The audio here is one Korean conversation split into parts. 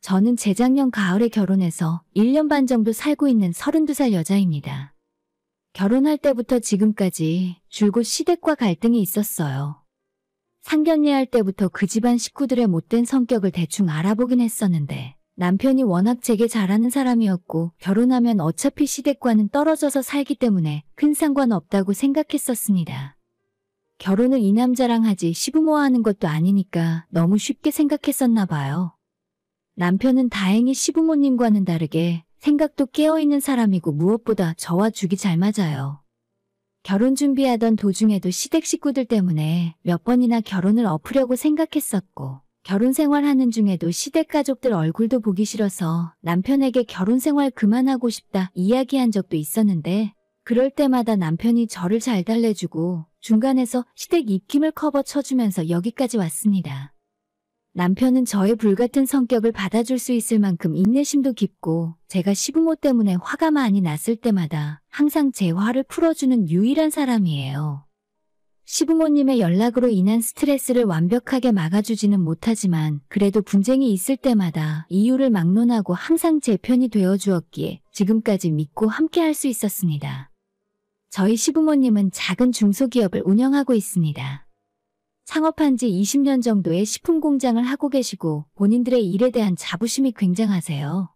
저는 재작년 가을에 결혼해서 1년 반 정도 살고 있는 32살 여자입니다. 결혼할 때부터 지금까지 줄곧 시댁과 갈등이 있었어요. 상견례할 때부터 그 집안 식구들의 못된 성격을 대충 알아보긴 했었는데 남편이 워낙 제게 잘하는 사람이었고 결혼하면 어차피 시댁과는 떨어져서 살기 때문에 큰 상관없다고 생각했었습니다. 결혼을 이 남자랑 하지 시부모와 하는 것도 아니니까 너무 쉽게 생각했었나 봐요. 남편은 다행히 시부모님과는 다르게 생각도 깨어있는 사람이고 무엇보다 저와 죽이 잘 맞아요. 결혼 준비하던 도중에도 시댁 식구들 때문에 몇 번이나 결혼을 엎으려고 생각했었고 결혼 생활하는 중에도 시댁 가족들 얼굴도 보기 싫어서 남편에게 결혼 생활 그만하고 싶다 이야기한 적도 있었는데 그럴 때마다 남편이 저를 잘 달래주고 중간에서 시댁 입김을 커버 쳐주면서 여기까지 왔습니다. 남편은 저의 불같은 성격을 받아줄 수 있을 만큼 인내심도 깊고 제가 시부모 때문에 화가 많이 났을 때마다 항상 제 화를 풀어주는 유일한 사람이에요. 시부모님의 연락으로 인한 스트레스를 완벽하게 막아주지는 못하지만 그래도 분쟁이 있을 때마다 이유를 막론하고 항상 제 편이 되어주었기에 지금까지 믿고 함께 할 수 있었습니다. 저희 시부모님은 작은 중소기업을 운영하고 있습니다. 창업한 지 20년 정도의 식품 공장을 하고 계시고 본인들의 일에 대한 자부심이 굉장하세요.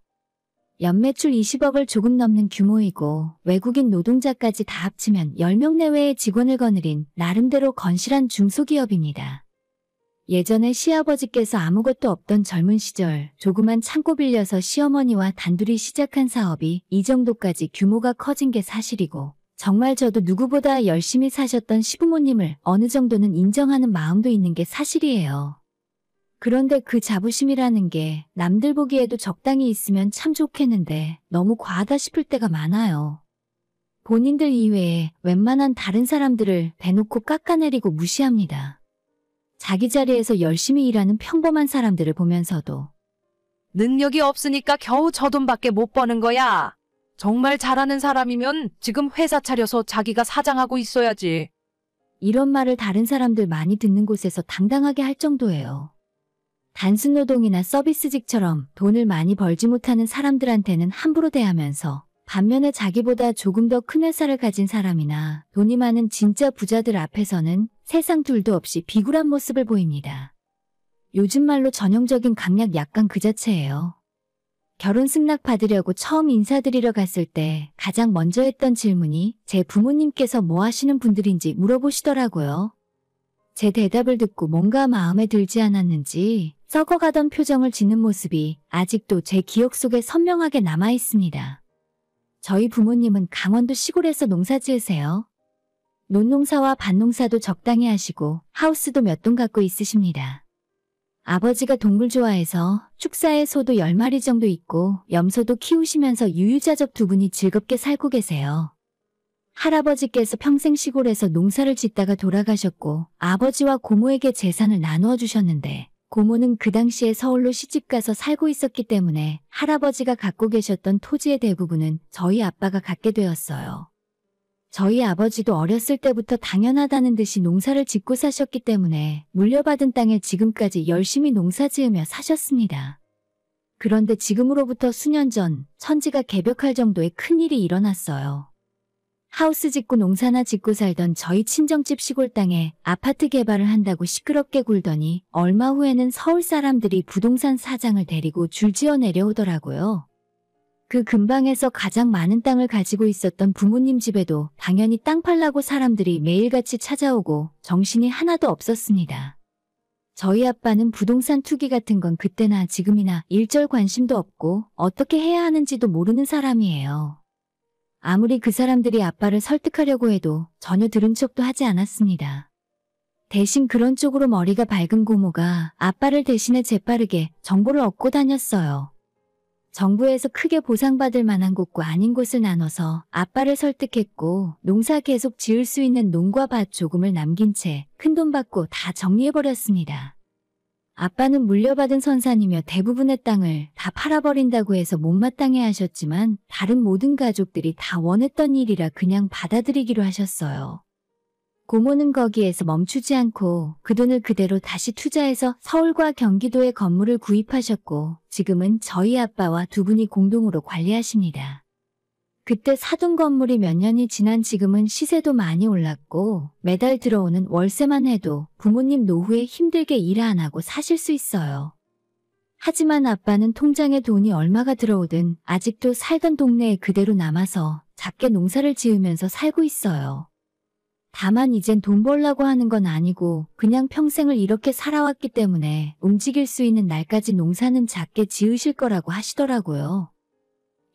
연매출 20억을 조금 넘는 규모이고 외국인 노동자까지 다 합치면 10명 내외의 직원을 거느린 나름대로 건실한 중소기업입니다. 예전에 시아버지께서 아무것도 없던 젊은 시절 조그만 창고 빌려서 시어머니와 단둘이 시작한 사업이 이 정도까지 규모가 커진 게 사실이고 정말 저도 누구보다 열심히 사셨던 시부모님을 어느 정도는 인정하는 마음도 있는 게 사실이에요. 그런데 그 자부심이라는 게 남들 보기에도 적당히 있으면 참 좋겠는데 너무 과하다 싶을 때가 많아요. 본인들 이외에 웬만한 다른 사람들을 대놓고 깎아내리고 무시합니다. 자기 자리에서 열심히 일하는 평범한 사람들을 보면서도 능력이 없으니까 겨우 저 돈밖에 못 버는 거야. 정말 잘하는 사람이면 지금 회사 차려서 자기가 사장하고 있어야지. 이런 말을 다른 사람들 많이 듣는 곳에서 당당하게 할 정도예요. 단순 노동이나 서비스직처럼 돈을 많이 벌지 못하는 사람들한테는 함부로 대하면서 반면에 자기보다 조금 더 큰 회사를 가진 사람이나 돈이 많은 진짜 부자들 앞에서는 세상 둘도 없이 비굴한 모습을 보입니다. 요즘 말로 전형적인 강약 약간 그 자체예요. 결혼 승낙 받으려고 처음 인사드리러 갔을 때 가장 먼저 했던 질문이 제 부모님께서 뭐 하시는 분들인지 물어보시더라고요. 제 대답을 듣고 뭔가 마음에 들지 않았는지 썩어가던 표정을 짓는 모습이 아직도 제 기억 속에 선명하게 남아 있습니다. 저희 부모님은 강원도 시골에서 농사 지으세요. 논농사와 밭농사도 적당히 하시고 하우스도 몇 동 갖고 있으십니다. 아버지가 동물 좋아해서 축사에 소도 10마리 정도 있고 염소도 키우시면서 유유자적 두 분이 즐겁게 살고 계세요. 할아버지께서 평생 시골에서 농사를 짓다가 돌아가셨고 아버지와 고모에게 재산을 나누어 주셨는데 고모는 그 당시에 서울로 시집가서 살고 있었기 때문에 할아버지가 갖고 계셨던 토지의 대부분은 저희 아빠가 갖게 되었어요. 저희 아버지도 어렸을 때부터 당연하다는 듯이 농사를 짓고 사셨기 때문에 물려받은 땅에 지금까지 열심히 농사 지으며 사셨습니다. 그런데 지금으로부터 수년 전 천지가 개벽할 정도의 큰일이 일어났어요. 하우스 짓고 농사나 짓고 살던 저희 친정집 시골 땅에 아파트 개발을 한다고 시끄럽게 굴더니 얼마 후에는 서울 사람들이 부동산 사장을 데리고 줄지어 내려오더라고요. 그 근방에서 가장 많은 땅을 가지고 있었던 부모님 집에도 당연히 땅 팔라고 사람들이 매일같이 찾아오고 정신이 하나도 없었습니다. 저희 아빠는 부동산 투기 같은 건 그때나 지금이나 일절 관심도 없고 어떻게 해야 하는지도 모르는 사람이에요. 아무리 그 사람들이 아빠를 설득하려고 해도 전혀 들은 척도 하지 않았습니다. 대신 그런 쪽으로 머리가 밝은 고모가 아빠를 대신해 재빠르게 정보를 얻고 다녔어요. 정부에서 크게 보상받을 만한 곳과 아닌 곳을 나눠서 아빠를 설득했고 농사 계속 지을 수 있는 농과 밭 조금을 남긴 채 큰돈 받고 다 정리해버렸습니다. 아빠는 물려받은 선산이며 대부분의 땅을 다 팔아버린다고 해서 못마땅해 하셨지만 다른 모든 가족들이 다 원했던 일이라 그냥 받아들이기로 하셨어요. 고모는 거기에서 멈추지 않고 그 돈을 그대로 다시 투자해서 서울과 경기도에 건물을 구입하셨고 지금은 저희 아빠와 두 분이 공동으로 관리하십니다. 그때 사둔 건물이 몇 년이 지난 지금은 시세도 많이 올랐고 매달 들어오는 월세만 해도 부모님 노후에 힘들게 일 안 하고 사실 수 있어요. 하지만 아빠는 통장에 돈이 얼마가 들어오든 아직도 살던 동네에 그대로 남아서 작게 농사를 지으면서 살고 있어요. 다만 이젠 돈 벌려고 하는 건 아니고 그냥 평생을 이렇게 살아왔기 때문에 움직일 수 있는 날까지 농사는 작게 지으실 거라고 하시더라고요.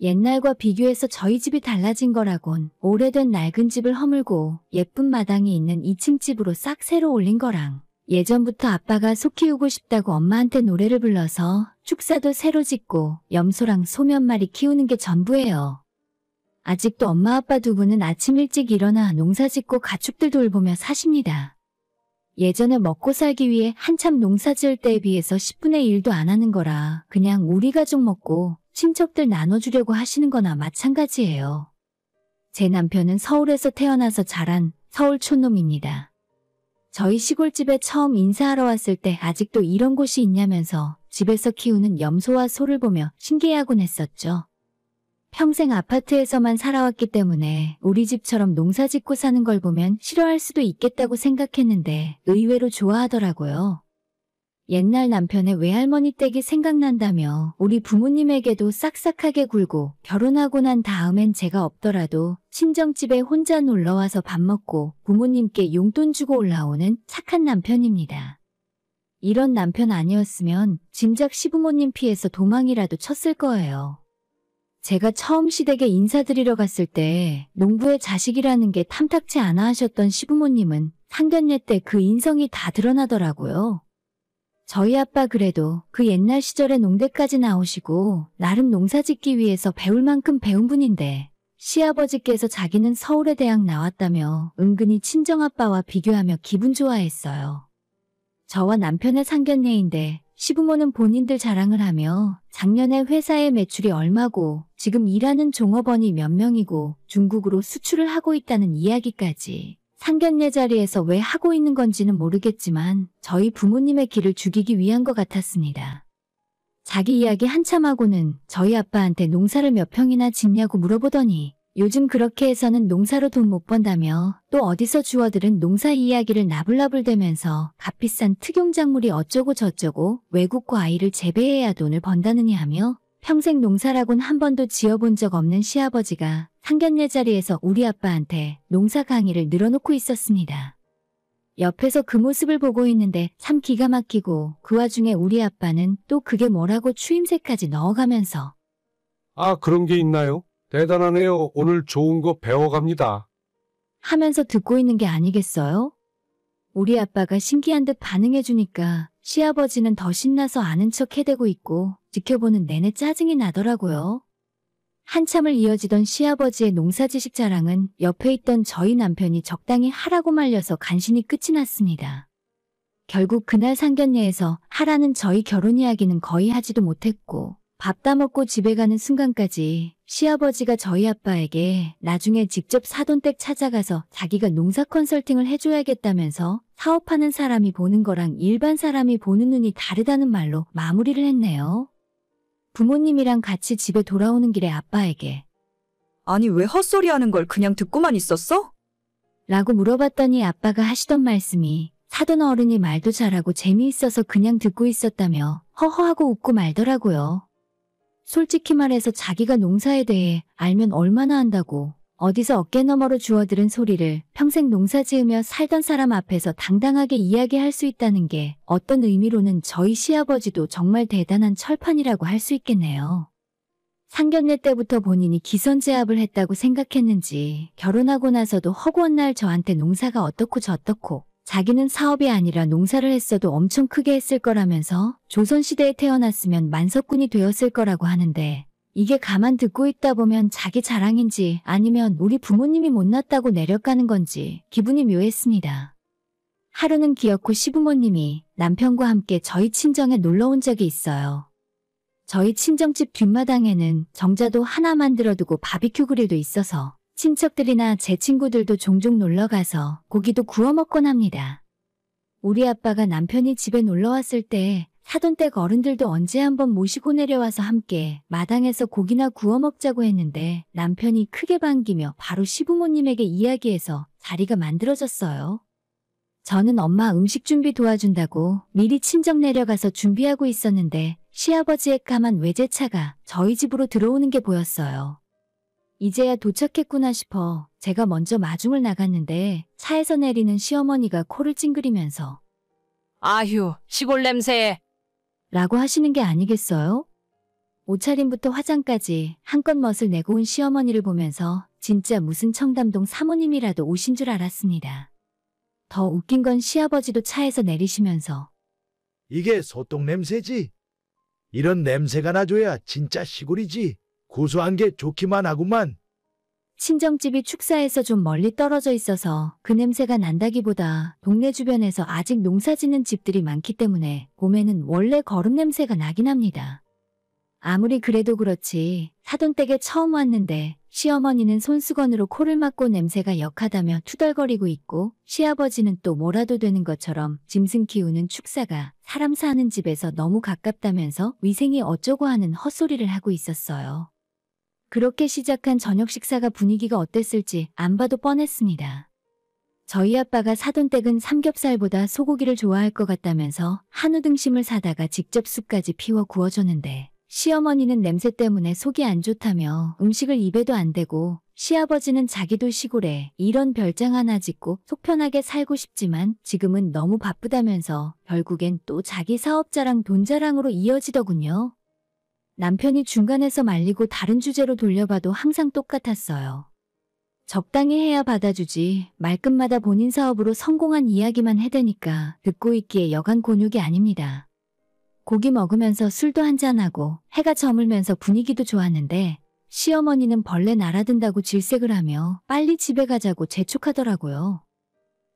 옛날과 비교해서 저희 집이 달라진 거라곤 오래된 낡은 집을 허물고 예쁜 마당이 있는 2층 집으로 싹 새로 올린 거랑 예전부터 아빠가 소 키우고 싶다고 엄마한테 노래를 불러서 축사도 새로 짓고 염소랑 소 몇 마리 키우는 게 전부예요. 아직도 엄마 아빠 두 분은 아침 일찍 일어나 농사 짓고 가축들 돌보며 사십니다. 예전에 먹고 살기 위해 한참 농사 지을 때에 비해서 10분의 1도 안 하는 거라 그냥 우리 가족 먹고 친척들 나눠주려고 하시는 거나 마찬가지예요. 제 남편은 서울에서 태어나서 자란 서울 촌놈입니다. 저희 시골집에 처음 인사하러 왔을 때 아직도 이런 곳이 있냐면서 집에서 키우는 염소와 소를 보며 신기해하곤 했었죠. 평생 아파트에서만 살아왔기 때문에 우리 집처럼 농사 짓고 사는 걸 보면 싫어할 수도 있겠다고 생각했는데 의외로 좋아하더라고요. 옛날 남편의 외할머니 댁이 생각난다며 우리 부모님에게도 싹싹하게 굴고 결혼하고 난 다음엔 제가 없더라도 친정집에 혼자 놀러와서 밥 먹고 부모님께 용돈 주고 올라오는 착한 남편입니다. 이런 남편 아니었으면 진작 시부모님 피해서 도망이라도 쳤을 거예요. 제가 처음 시댁에 인사드리러 갔을 때 농부의 자식이라는 게 탐탁치 않아 하셨던 시부모님은 상견례 때 그 인성이 다 드러나더라고요. 저희 아빠 그래도 그 옛날 시절에 농대까지 나오시고 나름 농사 짓기 위해서 배울 만큼 배운 분인데 시아버지께서 자기는 서울의 대학 나왔다며 은근히 친정아빠와 비교하며 기분 좋아했어요. 저와 남편의 상견례인데 시부모는 본인들 자랑을 하며 작년에 회사의 매출이 얼마고 지금 일하는 종업원이 몇 명이고 중국으로 수출을 하고 있다는 이야기까지 상견례 자리에서 왜 하고 있는 건지는 모르겠지만 저희 부모님의 기를 죽이기 위한 것 같았습니다. 자기 이야기 한참 하고는 저희 아빠한테 농사를 몇 평이나 짓냐고 물어보더니 요즘 그렇게 해서는 농사로 돈 못 번다며 또 어디서 주워들은 농사 이야기를 나불나불대면서 값비싼 특용작물이 어쩌고 저쩌고 외국과 아이를 재배해야 돈을 번다느니 하며 평생 농사라곤 한 번도 지어본 적 없는 시아버지가 상견례 자리에서 우리 아빠한테 농사 강의를 늘어놓고 있었습니다. 옆에서 그 모습을 보고 있는데 참 기가 막히고 그 와중에 우리 아빠는 또 그게 뭐라고 추임새까지 넣어가면서 아, 그런 게 있나요? 대단하네요. 오늘 좋은 거 배워갑니다. 하면서 듣고 있는 게 아니겠어요? 우리 아빠가 신기한 듯 반응해주니까 시아버지는 더 신나서 아는 척 해대고 있고 지켜보는 내내 짜증이 나더라고요. 한참을 이어지던 시아버지의 농사지식 자랑은 옆에 있던 저희 남편이 적당히 하라고 말려서 간신히 끝이 났습니다. 결국 그날 상견례에서 하라는 저희 결혼 이야기는 거의 하지도 못했고 밥 다 먹고 집에 가는 순간까지 시아버지가 저희 아빠에게 나중에 직접 사돈댁 찾아가서 자기가 농사 컨설팅을 해줘야겠다면서 사업하는 사람이 보는 거랑 일반 사람이 보는 눈이 다르다는 말로 마무리를 했네요. 부모님이랑 같이 집에 돌아오는 길에 아빠에게 아니 왜 헛소리 하는 걸 그냥 듣고만 있었어? 라고 물어봤더니 아빠가 하시던 말씀이 사돈 어른이 말도 잘하고 재미있어서 그냥 듣고 있었다며 허허하고 웃고 말더라고요. 솔직히 말해서 자기가 농사에 대해 알면 얼마나 안다고 어디서 어깨너머로 주워들은 소리를 평생 농사 지으며 살던 사람 앞에서 당당하게 이야기할 수 있다는 게 어떤 의미로는 저희 시아버지도 정말 대단한 철판이라고 할 수 있겠네요. 상견례 때부터 본인이 기선제압을 했다고 생각했는지 결혼하고 나서도 허구한 날 저한테 농사가 어떻고 저떻고 자기는 사업이 아니라 농사를 했어도 엄청 크게 했을 거라면서 조선시대에 태어났으면 만석군이 되었을 거라고 하는데 이게 가만 듣고 있다 보면 자기 자랑인지 아니면 우리 부모님이 못났다고 내려가는 건지 기분이 묘했습니다. 하루는 기어코 시부모님이 남편과 함께 저희 친정에 놀러 온 적이 있어요. 저희 친정집 뒷마당에는 정자도 하나 만들어두고 바비큐 그릴도 있어서 친척들이나 제 친구들도 종종 놀러 가서 고기도 구워 먹곤 합니다. 우리 아빠가 남편이 집에 놀러 왔을 때 사돈댁 어른들도 언제 한번 모시고 내려와서 함께 마당에서 고기나 구워 먹자고 했는데 남편이 크게 반기며 바로 시부모님에게 이야기해서 자리가 만들어졌어요. 저는 엄마 음식 준비 도와준다고 미리 친정 내려가서 준비하고 있었는데 시아버지의 까만 외제차가 저희 집으로 들어오는 게 보였어요. 이제야 도착했구나 싶어 제가 먼저 마중을 나갔는데 차에서 내리는 시어머니가 코를 찡그리면서 아휴, 시골 냄새. 라고 하시는 게 아니겠어요? 옷차림부터 화장까지 한껏 멋을 내고 온 시어머니를 보면서 진짜 무슨 청담동 사모님이라도 오신 줄 알았습니다. 더 웃긴 건 시아버지도 차에서 내리시면서 이게 소똥 냄새지? 이런 냄새가 나줘야 진짜 시골이지. 고소한 게 좋기만 하구만. 친정집이 축사에서 좀 멀리 떨어져 있어서 그 냄새가 난다기보다 동네 주변에서 아직 농사 짓는 집들이 많기 때문에 봄에는 원래 거름 냄새가 나긴 합니다. 아무리 그래도 그렇지 사돈댁에 처음 왔는데 시어머니는 손수건으로 코를 막고 냄새가 역하다며 투덜거리고 있고 시아버지는 또 뭐라도 되는 것처럼 짐승 키우는 축사가 사람 사는 집에서 너무 가깝다면서 위생이 어쩌고 하는 헛소리를 하고 있었어요. 그렇게 시작한 저녁 식사가 분위기가 어땠을지 안 봐도 뻔했습니다. 저희 아빠가 사돈댁은 삼겹살보다 소고기를 좋아할 것 같다면서 한우 등심을 사다가 직접 쑥까지 피워 구워줬는데 시어머니는 냄새 때문에 속이 안 좋다며 음식을 입에도 안 대고 시아버지는 자기도 시골에 이런 별장 하나 짓고 속 편하게 살고 싶지만 지금은 너무 바쁘다면서 결국엔 또 자기 사업자랑 돈 자랑으로 이어지더군요. 남편이 중간에서 말리고 다른 주제로 돌려봐도 항상 똑같았어요. 적당히 해야 받아주지 말끝마다 본인 사업으로 성공한 이야기만 해대니까 듣고 있기에 여간 곤욕이 아닙니다. 고기 먹으면서 술도 한잔하고 해가 저물면서 분위기도 좋았는데 시어머니는 벌레 날아든다고 질색을 하며 빨리 집에 가자고 재촉하더라고요.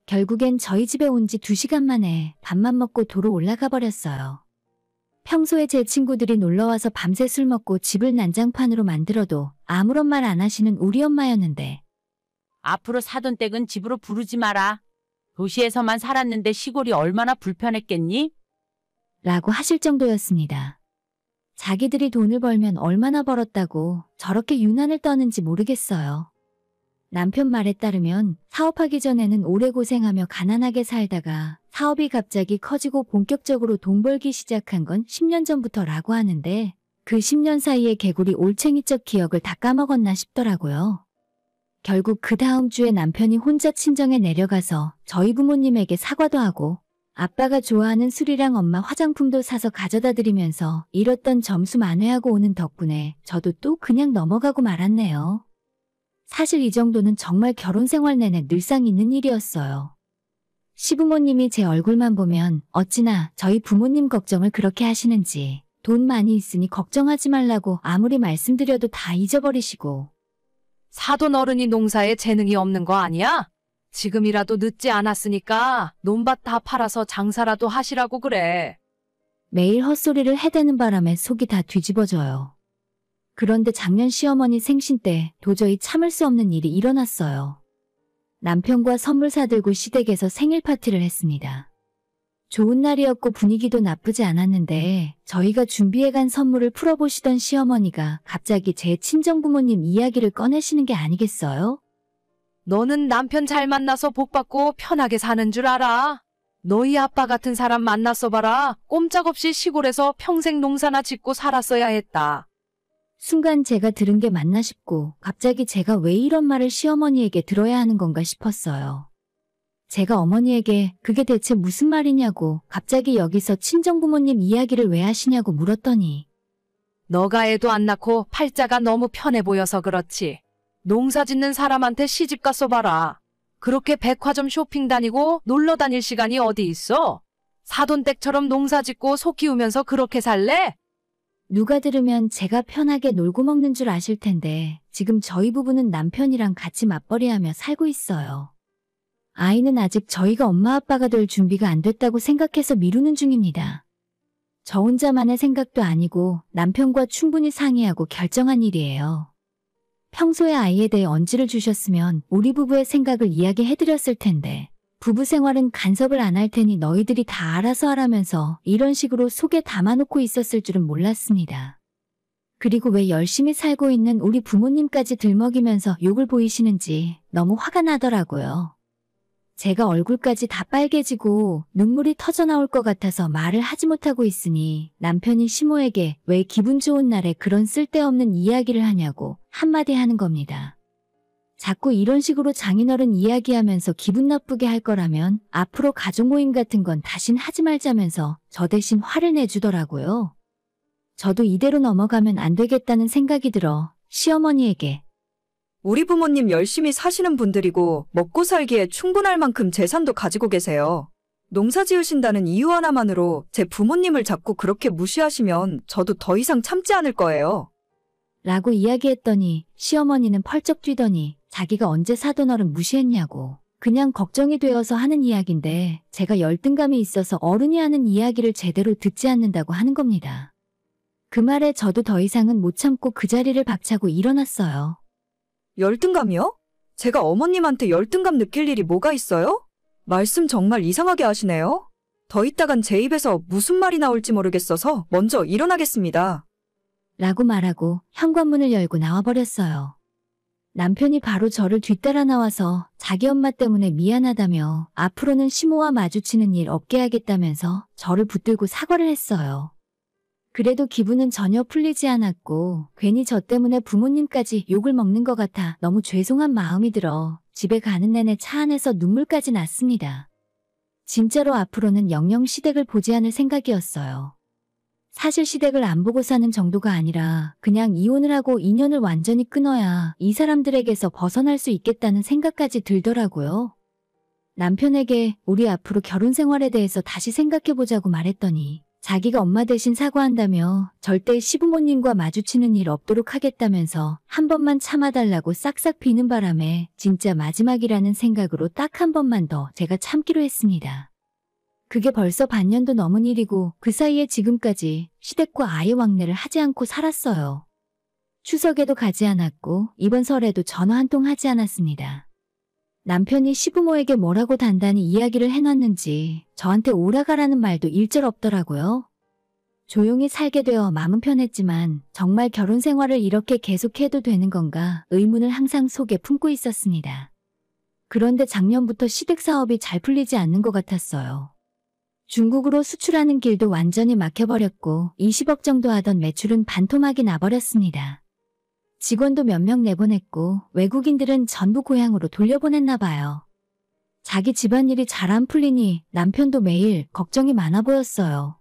결국엔 저희 집에 온 지 2시간 만에 밥만 먹고 도로 올라가 버렸어요. 평소에 제 친구들이 놀러와서 밤새 술 먹고 집을 난장판으로 만들어도 아무런 말 안 하시는 우리 엄마였는데 앞으로 사돈댁은 집으로 부르지 마라. 도시에서만 살았는데 시골이 얼마나 불편했겠니? 라고 하실 정도였습니다. 자기들이 돈을 벌면 얼마나 벌었다고 저렇게 유난을 떠는지 모르겠어요. 남편 말에 따르면 사업하기 전에는 오래 고생하며 가난하게 살다가 사업이 갑자기 커지고 본격적으로 돈 벌기 시작한 건 10년 전부터라고 하는데 그 10년 사이에 개구리 올챙이적 기억을 다 까먹었나 싶더라고요. 결국 그 다음 주에 남편이 혼자 친정에 내려가서 저희 부모님에게 사과도 하고 아빠가 좋아하는 술이랑 엄마 화장품도 사서 가져다 드리면서 잃었던 점수 만회하고 오는 덕분에 저도 또 그냥 넘어가고 말았네요. 사실 이 정도는 정말 결혼 생활 내내 늘상 있는 일이었어요. 시부모님이 제 얼굴만 보면 어찌나 저희 부모님 걱정을 그렇게 하시는지 돈 많이 있으니 걱정하지 말라고 아무리 말씀드려도 다 잊어버리시고 사돈 어른이 농사에 재능이 없는 거 아니야? 지금이라도 늦지 않았으니까 논밭 다 팔아서 장사라도 하시라고 그래. 매일 헛소리를 해대는 바람에 속이 다 뒤집어져요. 그런데 작년 시어머니 생신 때 도저히 참을 수 없는 일이 일어났어요. 남편과 선물 사들고 시댁에서 생일 파티를 했습니다. 좋은 날이었고 분위기도 나쁘지 않았는데 저희가 준비해간 선물을 풀어보시던 시어머니가 갑자기 제 친정부모님 이야기를 꺼내시는 게 아니겠어요? 너는 남편 잘 만나서 복 받고 편하게 사는 줄 알아? 너희 아빠 같은 사람 만났어 봐라. 꼼짝없이 시골에서 평생 농사나 짓고 살았어야 했다. 순간 제가 들은 게 맞나 싶고 갑자기 제가 왜 이런 말을 시어머니에게 들어야 하는 건가 싶었어요. 제가 어머니에게 그게 대체 무슨 말이냐고 갑자기 여기서 친정부모님 이야기를 왜 하시냐고 물었더니 너가 애도 안 낳고 팔자가 너무 편해 보여서 그렇지. 농사 짓는 사람한테 시집 갔어 봐라. 그렇게 백화점 쇼핑 다니고 놀러 다닐 시간이 어디 있어? 사돈댁처럼 농사 짓고 소 키우면서 그렇게 살래? 누가 들으면 제가 편하게 놀고 먹는 줄 아실 텐데 지금 저희 부부는 남편이랑 같이 맞벌이하며 살고 있어요. 아이는 아직 저희가 엄마 아빠가 될 준비가 안 됐다고 생각해서 미루는 중입니다. 저 혼자만의 생각도 아니고 남편과 충분히 상의하고 결정한 일이에요. 평소에 아이에 대해 언지를 주셨으면 우리 부부의 생각을 이야기해드렸을 텐데 부부 생활은 간섭을 안 할 테니 너희들이 다 알아서 하라면서 이런 식으로 속에 담아놓고 있었을 줄은 몰랐습니다. 그리고 왜 열심히 살고 있는 우리 부모님까지 들먹이면서 욕을 보이시는지 너무 화가 나더라고요. 제가 얼굴까지 다 빨개지고 눈물이 터져나올 것 같아서 말을 하지 못하고 있으니 남편이 시모에게 왜 기분 좋은 날에 그런 쓸데없는 이야기를 하냐고 한마디 하는 겁니다. 자꾸 이런 식으로 장인어른 이야기하면서 기분 나쁘게 할 거라면 앞으로 가족 모임 같은 건 다신 하지 말자면서 저 대신 화를 내주더라고요. 저도 이대로 넘어가면 안 되겠다는 생각이 들어 시어머니에게 우리 부모님 열심히 사시는 분들이고 먹고 살기에 충분할 만큼 재산도 가지고 계세요. 농사 지으신다는 이유 하나만으로 제 부모님을 자꾸 그렇게 무시하시면 저도 더 이상 참지 않을 거예요. 라고 이야기했더니 시어머니는 펄쩍 뛰더니 자기가 언제 사돈어른 무시했냐고 그냥 걱정이 되어서 하는 이야기인데 제가 열등감이 있어서 어른이 하는 이야기를 제대로 듣지 않는다고 하는 겁니다. 그 말에 저도 더 이상은 못 참고 그 자리를 박차고 일어났어요. 열등감이요? 제가 어머님한테 열등감 느낄 일이 뭐가 있어요? 말씀 정말 이상하게 하시네요. 더 있다간 제 입에서 무슨 말이 나올지 모르겠어서 먼저 일어나겠습니다. 라고 말하고 현관문을 열고 나와버렸어요. 남편이 바로 저를 뒤따라 나와서 자기 엄마 때문에 미안하다며 앞으로는 시모와 마주치는 일 없게 하겠다면서 저를 붙들고 사과를 했어요. 그래도 기분은 전혀 풀리지 않았고 괜히 저 때문에 부모님까지 욕을 먹는 것 같아 너무 죄송한 마음이 들어 집에 가는 내내 차 안에서 눈물까지 났습니다. 진짜로 앞으로는 영영 시댁을 보지 않을 생각이었어요. 사실 시댁을 안 보고 사는 정도가 아니라 그냥 이혼을 하고 인연을 완전히 끊어야 이 사람들에게서 벗어날 수 있겠다는 생각까지 들더라고요. 남편에게 우리 앞으로 결혼 생활에 대해서 다시 생각해보자고 말했더니 자기가 엄마 대신 사과한다며 절대 시부모님과 마주치는 일 없도록 하겠다면서 한 번만 참아달라고 싹싹 비는 바람에 진짜 마지막이라는 생각으로 딱 한 번만 더 제가 참기로 했습니다. 그게 벌써 반년도 넘은 일이고 그 사이에 지금까지 시댁과 아예 왕래를 하지 않고 살았어요. 추석에도 가지 않았고 이번 설에도 전화 한 통 하지 않았습니다. 남편이 시부모에게 뭐라고 단단히 이야기를 해놨는지 저한테 오라가라는 말도 일절 없더라고요. 조용히 살게 되어 마음은 편했지만 정말 결혼 생활을 이렇게 계속해도 되는 건가 의문을 항상 속에 품고 있었습니다. 그런데 작년부터 시댁 사업이 잘 풀리지 않는 것 같았어요. 중국으로 수출하는 길도 완전히 막혀버렸고 20억 정도 하던 매출은 반토막이 나버렸습니다. 직원도 몇 명 내보냈고 외국인들은 전부 고향으로 돌려보냈나 봐요. 자기 집안일이 잘 안 풀리니 남편도 매일 걱정이 많아 보였어요.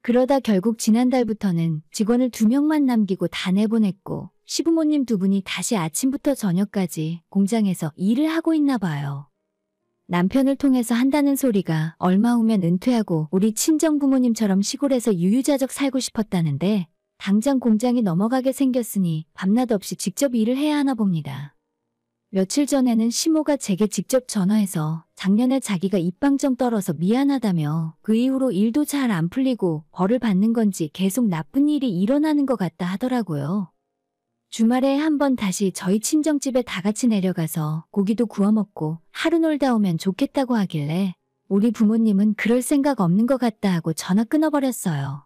그러다 결국 지난달부터는 직원을 2명만 남기고 다 내보냈고 시부모님 2분이 다시 아침부터 저녁까지 공장에서 일을 하고 있나 봐요. 남편을 통해서 한다는 소리가 얼마 후면 은퇴하고 우리 친정부모님처럼 시골에서 유유자적 살고 싶었다는데 당장 공장이 넘어가게 생겼으니 밤낮 없이 직접 일을 해야 하나 봅니다. 며칠 전에는 시모가 제게 직접 전화해서 작년에 자기가 입방정 떨어서 미안하다며 그 이후로 일도 잘 안 풀리고 벌을 받는 건지 계속 나쁜 일이 일어나는 것 같다 하더라고요. 주말에 한번 다시 저희 친정집에 다 같이 내려가서 고기도 구워 먹고 하루 놀다 오면 좋겠다고 하길래 우리 부모님은 그럴 생각 없는 것 같다 하고 전화 끊어버렸어요.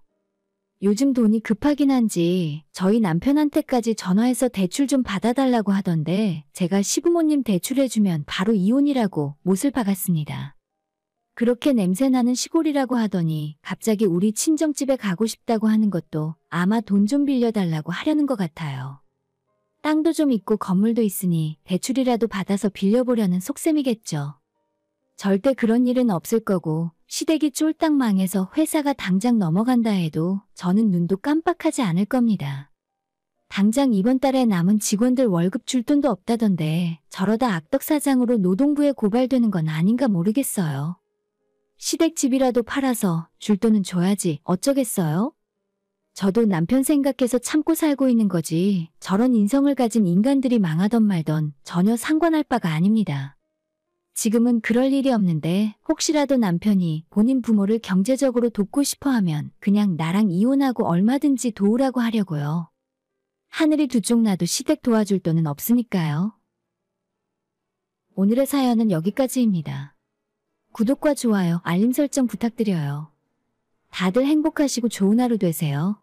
요즘 돈이 급하긴 한지 저희 남편한테까지 전화해서 대출 좀 받아달라고 하던데 제가 시부모님 대출해주면 바로 이혼이라고 못을 박았습니다. 그렇게 냄새나는 시골이라고 하더니 갑자기 우리 친정집에 가고 싶다고 하는 것도 아마 돈 좀 빌려달라고 하려는 것 같아요. 땅도 좀 있고 건물도 있으니 대출이라도 받아서 빌려보려는 속셈이겠죠. 절대 그런 일은 없을 거고 시댁이 쫄딱 망해서 회사가 당장 넘어간다 해도 저는 눈도 깜빡하지 않을 겁니다. 당장 이번 달에 남은 직원들 월급 줄 돈도 없다던데 저러다 악덕사장으로 노동부에 고발되는 건 아닌가 모르겠어요. 시댁 집이라도 팔아서 줄 돈은 줘야지 어쩌겠어요? 저도 남편 생각해서 참고 살고 있는 거지 저런 인성을 가진 인간들이 망하던 말던 전혀 상관할 바가 아닙니다. 지금은 그럴 일이 없는데 혹시라도 남편이 본인 부모를 경제적으로 돕고 싶어 하면 그냥 나랑 이혼하고 얼마든지 도우라고 하려고요. 하늘이 두 쪽 나도 시댁 도와줄 돈은 없으니까요. 오늘의 사연은 여기까지입니다. 구독과 좋아요, 알림 설정 부탁드려요. 다들 행복하시고 좋은 하루 되세요.